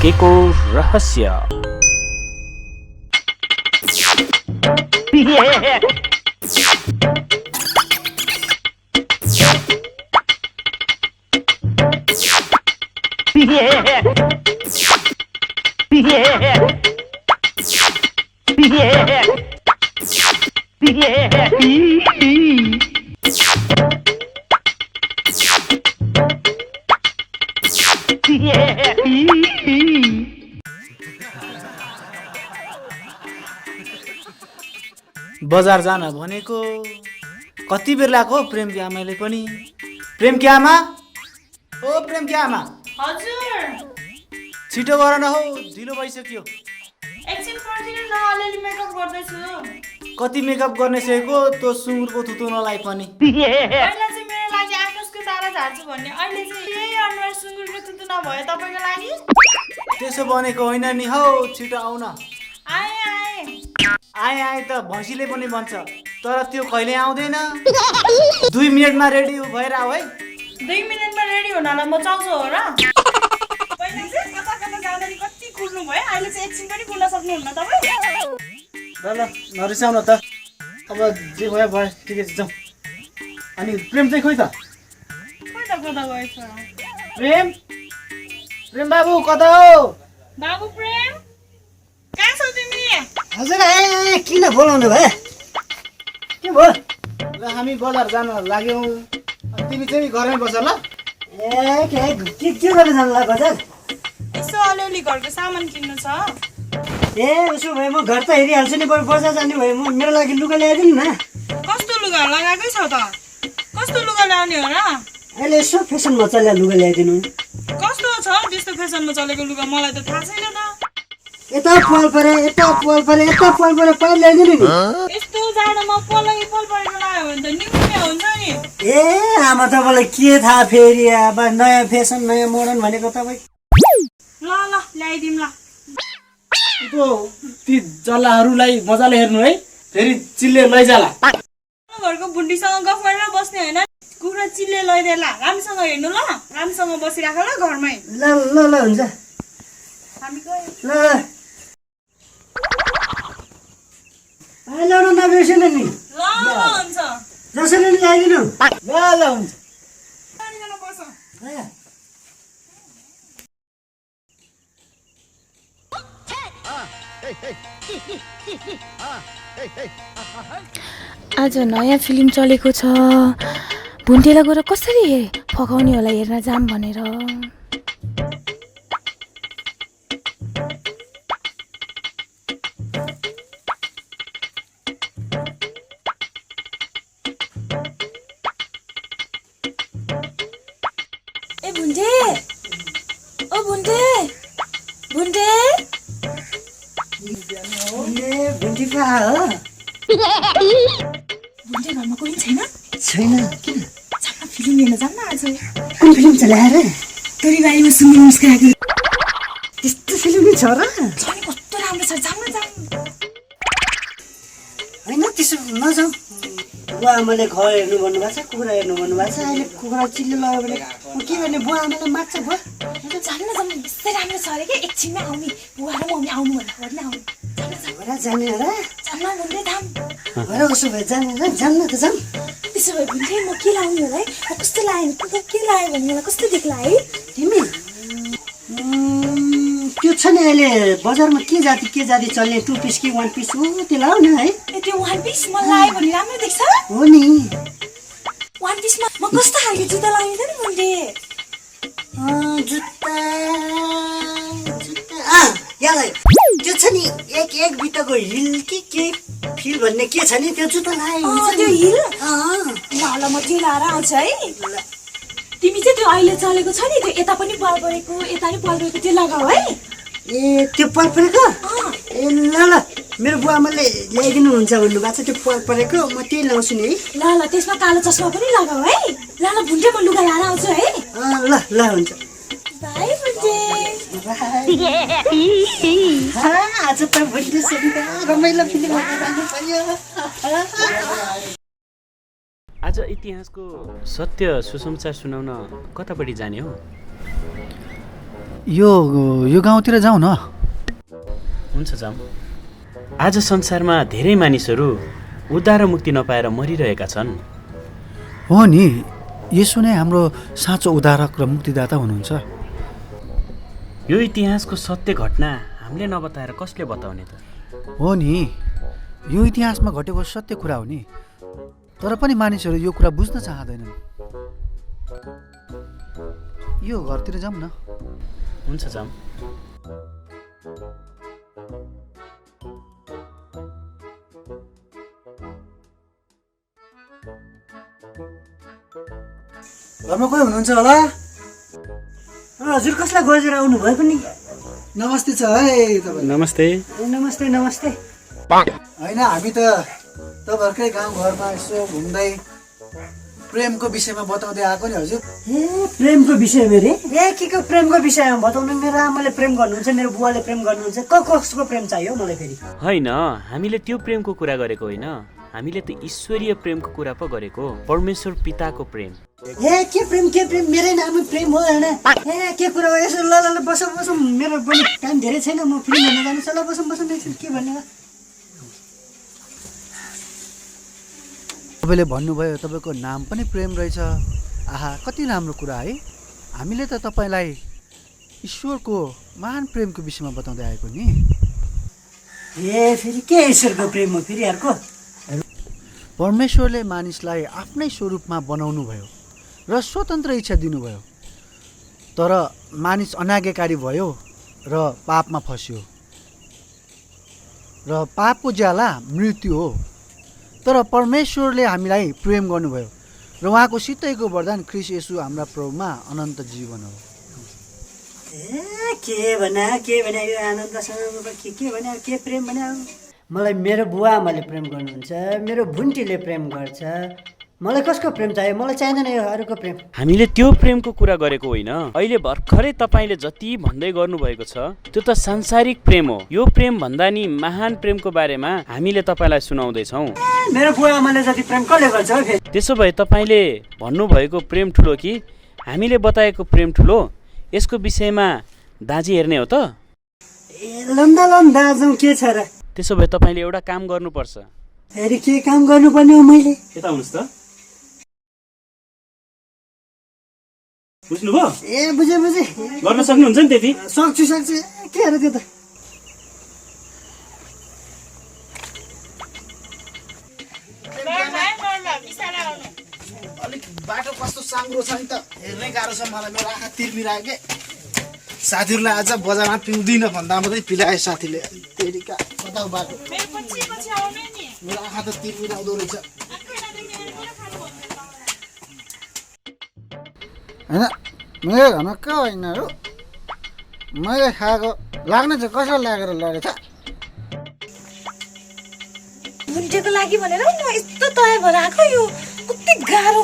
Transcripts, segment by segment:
भाग्यको रहस्य। बजार जान भनेको कति बेर लाग्यो प्रेमकी आमाले पनि। प्रेमकी आमा, ओ प्रेमकी आमा, हजुर छिटो गर न हौ, ढिलो भइसक्यो। एकछिन पर्खिनु न, अलिअलि मेकअप गर्दैछु। कति मेकअप गर्ने सेको त्यो सुँगुरको थुतुनलाई पनि। पहिला चाहिँ मेरो लागि आकाशको तारा झार्छु भन्ने, अहिले चाहिँ यही अनुहार सुँगुरको थुतुना भयो तपाईँको लागि। त्यसो भनेको होइन नि हौ, छिटो आउन। आएँ आएँ त भैँसीले पनि भन्छ, तर त्यो कहिले आउँदैन। 2 मिनटमा रेडी भएर आऊ है। 2 मिनटमा रेडी हुनलाई म चाउँछु हो र? पहिला चाहिँ कता कता जाँदाखेरि कति कुर्नु भयो, अहिले चाहिँ एकछिन पनि कुर्न सक्नुहुन्न तपाईँ। ल नरिसाउन त, अब जे भयो भयो, ठिकै छ, जाउँ। अनि प्रेम चाहिँ खोइ त? कता गएछ प्रेम, प्रेम बाबु कता हो? बाबु प्रेम, कहाँ छौ तिमी? हजुर आए, किन बोलाउनु भयो? के भयो? ल हामी बजार जान लाग्यौँ, अनि तिमी चाहिँ घरमै बस ल। के गरेर जानुला बजार? यसो अलिअलि घरको सामान किन्नु छ। उसो भए म घर त हेरिहाल्छु नि, बरु बजार जाने भए म मेरो लागि लुगा ल्याइदिनु न। कस्तो लुगा लगाएकै छ त? कस्तो लुगा ल्याउने हो र? अहिले यसो फेसनमा चल्ने लुगा ल्याइदिनु। कस्तो छ त्यस्तो फेसनमा चलेको लुगा, मलाई त थाहा छैन त। यता पल परे पाइ ल्याइदिनु नि। यस्तो जाडोमा पल परेको लगायो भने त निउन्या हुन्छ नि। आमा तपाईँलाई के थाहा फेरि, अब नयाँ फेसन नयाँ मोडर्न भनेको तपाईँ। ल ल्याइदिउँ ल। त्यो ती जल्लाहरूलाई मजाले हेर्नु है, फेरि चिल्ले लैजाला। घरको बुढीसँग गफ गरेर बस्ने होइन, कुखुरा चिल्ले लैदेला। राम्रोसँग हेर्नु ल, राम्रोसँग बसिराख ल घरमै। ल हुन्छ। हामी गयौँ। ल ल्याउनु नबिर्सिनु नि, ल हुन्छ। जसरी नि ल्याइदिनु। ल हुन्छ। आज नयाँ फिल्म चलेको छ, भुन्टेलाई गएर कसरी फकाउने होला हेर्न जाम भनेर। ए भुन्टे, ओ भुन्टे, भुन्टे भुन्टी पा हो? भुन्टे घरमा कोही छैन? छैन, किन? जान्न फिल्म हेर्न जान्न आज। कुन फिल्म चलाएर? तोरीबारीमा सुन्नु मुस्काएको। त्यस्तो फिल्म छ र? छ नि, कस्तो राम्रो छ, जान्न जान्न। होइन त्यसो नजाउँ। बुवा आमाले घर हेर्नु भन्नुभएको छ, कुखुरा हेर्नु भन्नुभएको छ। अहिले कुखुरा चिल्लो लगायो भने म के गर्ने? बुवा आमाले माग्छ बुवा। जान्न यस्तै राम्रो छ अरे कि, एकछिनमै आउने। बुवा र मम्मी आउनु भन्दा आउनु। जाने र? जान्न भुन्टे थाम। उसो भए जाने र? जान्न त जाऊँ। त्यसो भए भुन्टे म के लाउने होला है? कस्तो लाग्यो के लाग्यो भने मलाई कस्तो देख्ला है तिमी? त्यो छ नि अहिले बजारमा के जाति चल्ने, 2 पिस कि 1 पिस हो, त्यो लाऊ न है। ए त्यो 1 पिस मलाई लाग्यो भने राम्रो देख्छ? हो नि। 1 पिसमा म कस्तो खालको जुत्ता लाउने त नि भुन्टे? जुत्ता यालाई त्यो छ नि एक बिटाको हिल कि के फिल भन्ने के छ नि, त्यो जुत्ता लाए हुन्छ त्यो नि। हिल ल म त्यो लाएर आउँछु है। तिमी चाहिँ त्यो अहिले चलेको छ नि, त्यो यता पनि पाल परेको यता पनि पाल परेको त्यो लगाऊ है। ए त्यो पाल परेको? ए ल मेरो बुवा आमाले ल्याइदिनु हुन्छ भन्नुभएको छ, त्यो पाल परेको म त्यही लाउँछु नि है। ल त्यसमा कालो चस्मा पनि लगाऊ है। ल भुन्टे म लुगा लाएर आउँछु है। ल हुन्छ। बाई भुन्टे। आज त भुन्टेसँग रमाइलो फिल्म हेर्न पाइयो। आज इतिहासको सत्य सुसमाचार सुनाउन कतापट्टि जाने हो? यो गाउँतिर जाउँ न। हुन्छ जाउँ। आज संसारमा धेरै मानिसहरू उद्धार र मुक्ति नपाएर मरिरहेका छन्। हो नि, यसो नै हाम्रो साँचो उद्धारक र मुक्तिदाता हुनुहुन्छ। यो इतिहासको सत्य घटना हामीले नबताएर कसले बताउने त? हो नि, यो इतिहासमा घटेको सत्य कुरा हो नि, तर पनि मानिसहरू यो कुरा बुझ्न चाहँदैनन्। यो घरतिर जाउँ न। हुन्छ जाउँ। घरमा कोही हुनुहुन्छ होला? हजुर कसलाई खोजेर आउनु भयो पनि? नमस्ते छ है तपाईँ। नमस्ते। नमस्ते नमस्ते। होइन, हामी त तपाईँहरूकै गाउँघरमा यसो घुम्दै प्रेमको विषयमा बताउँदै आएको नि हजुर। ए प्रेमको विषय रे? के को प्रेमको विषयमा बताउनु? मेरो आमाले प्रेम गर्नुहुन्छ, मेरो बुवाले प्रेम गर्नुहुन्छ। कसको प्रेम चाहियो मलाई फेरि? होइन, हामीले त्यो प्रेमको कुरा गरेको होइन, हामीले त ईश्वरीय प्रेमको कुरा पो गरेको, परमेश्वर पिताको प्रेम। के प्रेम मेरै नाम प्रेम हो होइन? के कुरा हो यसो? ल बसौँ मेरो पनि टाइम धेरै छैन, म फिल्म हेर्न जानु छ। ल बसौँ एकछिन, के भन्ने? तपाईँले भन्नुभयो तपाईँको नाम पनि प्रेम रहेछ। आहा, कति राम्रो कुरा है। हामीले त तपाईँलाई ईश्वरको महान प्रेमको विषयमा बताउँदै आएको नि। फेरि के ईश्वरको प्रेम हो फेरि अर्को? परमेश्वरले मानिसलाई आफ्नै स्वरूपमा बनाउनु भयो र स्वतन्त्र इच्छा दिनुभयो, तर मानिस अनाज्ञाकारी भयो र पापमा फस्यो र पापको ज्याला मृत्यु हो। तर परमेश्वरले हामीलाई प्रेम गर्नुभयो र उहाँको सित्तैको वरदान ख्रीष्ट येशू हाम्रा प्रभुमा अनन्त जीवन हो। के भन्या यो आनन्दसँग के भन्या? के प्रेम भन्या? मलाई मेरो बुवा आमाले प्रेम गर्नुहुन्छ, मेरो भुन्टीले प्रेम गर्छ। मलाई कसको प्रेम चाहियो? मलाई चाहिँदैन यो अरूको प्रेम। हामीले त्यो प्रेमको कुरा गरेको होइन। अहिले भर्खरै तपाईँले जति भन्दै गर्नुभएको छ त्यो त सांसारिक प्रेम हो। यो प्रेम भन्दा नि महान प्रेमको बारेमा हामीले तपाईँलाई सुनाउँदैछौँ। मेरो बुवा आमाले जति प्रेम कसले गर्छ हो फेरि? त्यसो भए तपाईँले भन्नुभएको प्रेम ठुलो कि हामीले बताएको प्रेम ठुलो? यसको विषयमा दाजी हेर्ने हो त? दाजु के छ र? त्यसो भए तपाईँले एउटा काम गर्नुपर्छ। फेरि के काम गर्नुपर्ने हो मैले? यता आउनुहोस् त। बुझ्नुभयो? बुझे गर्न सक्नुहुन्छ नि त्यति? सक्छु के अरे त्यो त? अलिक बाटो कस्तो साङ्ग्रो छ नि त, हेर्नै गाह्रो छ मलाई। मेरो आँखा तिर्मिरहेको के। साथीहरूलाई आज बजारमा पिउँदिनँ भन्दा मात्रै पिलायो साथीले। तेरिका बताउ बाटो। मेरो आँखा त तिर्मिराउँदो रहेछ। होइन, मेरो घरमा के होइन र मैले खाएको लाग्ने चाहिँ कसरी लागेर लडेछ? भुन्टेको लागि भनेर म यस्तो तयार भएर आएको। यो कति गाह्रो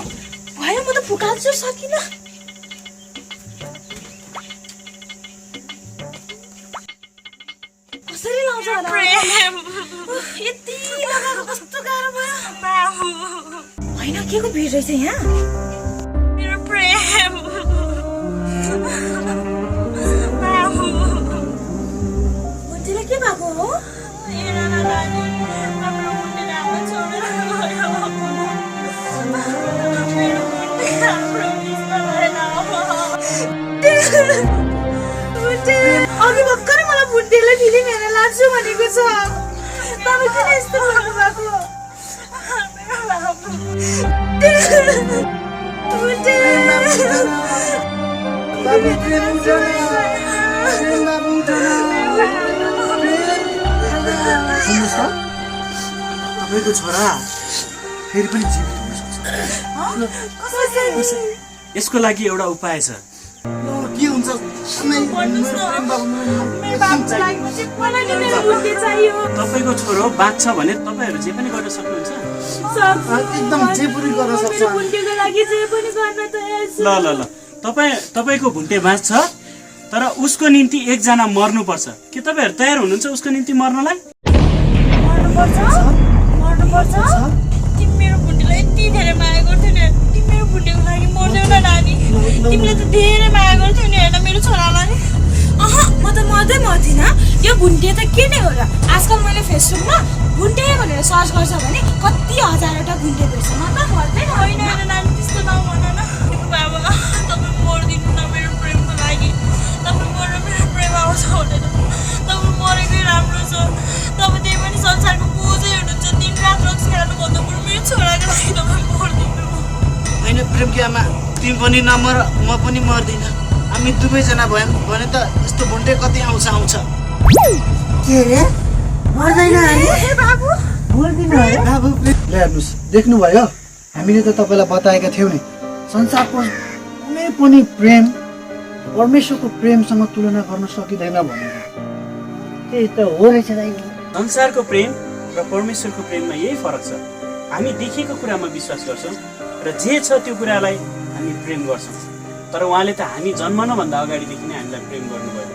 भयो, म त फुकाल्छु सकिनँ। कसरी लाउँछ होला? यति लगाएको कस्तो गाह्रो भयो। होइन, के को भिड रहेछ यहाँ? मेरो प्रेम। भुन्टेलाई के भएको हो? अघि भर्खरै मलाई भुन्टेलाई फिल्म हेर्न लान्छु भनेको छ, तपाईँ किन यस्तो गर्नुभएको? सुन्नुहोस् त, तपाईँको छोरा फेरि पनि जीवित हुन सक्छ। यसको लागि एउटा उपाय छ। के हुन्छ? तपाईँको छोरो बाँच्छ भने तपाईँहरू जे पनि गर्न सक्नुहुन्छ। एकदम जे पनि गर्न सक्छ। ल तपाईँको भुन्टे बाँच्छ, तर उसको निम्ति एकजना मर्नुपर्छ। के तपाईँहरू तयार हुनुहुन्छ उसको निम्ति मर्नलाई? तिमी मेरो भुन्टेलाई यति धेरै माया गर्थ्यौ नि, तिमी मेरो भुन्टेको लागि मर्दैनौ न नानी। तिमीले त धेरै माया गर्थ्यौ नि होइन मेरो छोरालाई। थिइनँ यो भुन्टे त के नै हो र आजकल मैले फेसबुकमा भुन्टे भनेर सर्च गर्छ भने कति हजारवटा भुन्टे भेट्छ म त मर्दैन होइन नानी त्यस्तो नभन न बाबा तपाईँ मर्दिनु न मेरो प्रेमको लागि तपाईँ मरेर मेरो प्रेम आउँछ हुँदैन तपाईँ मरेकै राम्रो छ तपाईँ त्यही पनि संसारको बोझै हुनुहुन्छ दिन रात रक्स खेल्नु भन्दा बरु मेरो छोराको लागि तपाईँ मर्दिनु होइन प्रेमकी आमा तिमी पनि नमर म पनि मर्दिनँ हामी दुवैजना भयौँ भने त यस्तो भुन्टे कति आउँछ के रे मर्दैन अरे बाबु मर्दिन अरे बाबु ले हेर्नुहोस् देख्नुभयो हामीले त तपाईँलाई बताएका थियौँ नि संसारको कुनै पनि प्रेम परमेश्वरको प्रेमसँग तुलना गर्न सकिँदैन भनेर त्यही त हो रहेछ दाइ संसारको प्रेम र परमेश्वरको प्रेममा यही फरक छ हामी देखेको कुरामा विश्वास गर्छौँ र जे छ त्यो कुरालाई हामी प्रेम गर्छौँ तर उहाँले त हामी जन्मनुभन्दा अगाडिदेखि नै हामीलाई प्रेम गर्नुभयो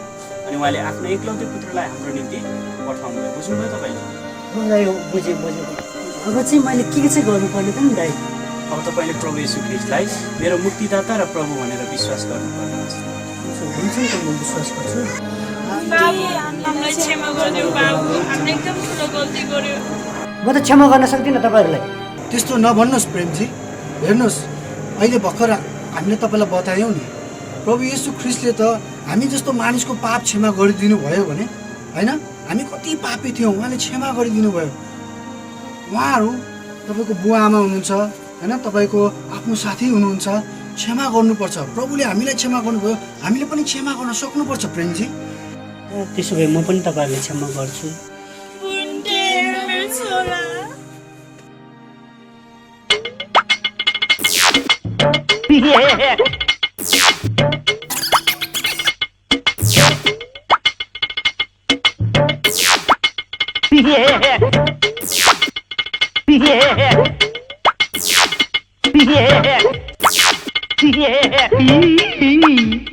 अनि उहाँले आफ्नो एकलौटे पुत्रलाई हाम्रो निम्ति पठाउनु भयो बुझ्नुभयो तपाईँले मलाई बुझेँ अब चाहिँ मैले के चाहिँ गर्नुपर्ने त नि दाइ अब तपाईँले प्रभु येशू ख्रीष्टलाई मेरो मुक्तिदाता र प्रभु भनेर विश्वास गर्नुपर्ने हुन्छ हुन्छ नि त म विश्वास गर्छु बाबु हामीलाई क्षमा गरिदियो बाबु हामीले एकदम ठुलो गल्ती गर्यो म त क्षमा गर्न सक्दिनँ तपाईँहरूलाई त्यस्तो नभन्नुहोस् प्रेमजी हेर्नुहोस् अहिले भर्खर हामीले तपाईँलाई बतायौँ नि प्रभु येशू ख्रीष्टले त हामी जस्तो मानिसको पाप क्षमा गरिदिनु भयो भने होइन हामी कति पापी थियौँ उहाँले क्षमा गरिदिनु भयो उहाँहरू तपाईँको बुवा आमा हुनुहुन्छ होइन तपाईँको आफ्नो साथी हुनुहुन्छ क्षमा गर्नुपर्छ प्रभुले हामीलाई क्षमा गर्नुभयो हामीले पनि क्षमा गर्न सक्नुपर्छ प्रेमजी त्यसो भए म पनि तपाईँहरूलाई क्षमा गर्छु भुन्टे मेरो छोरा Yeah.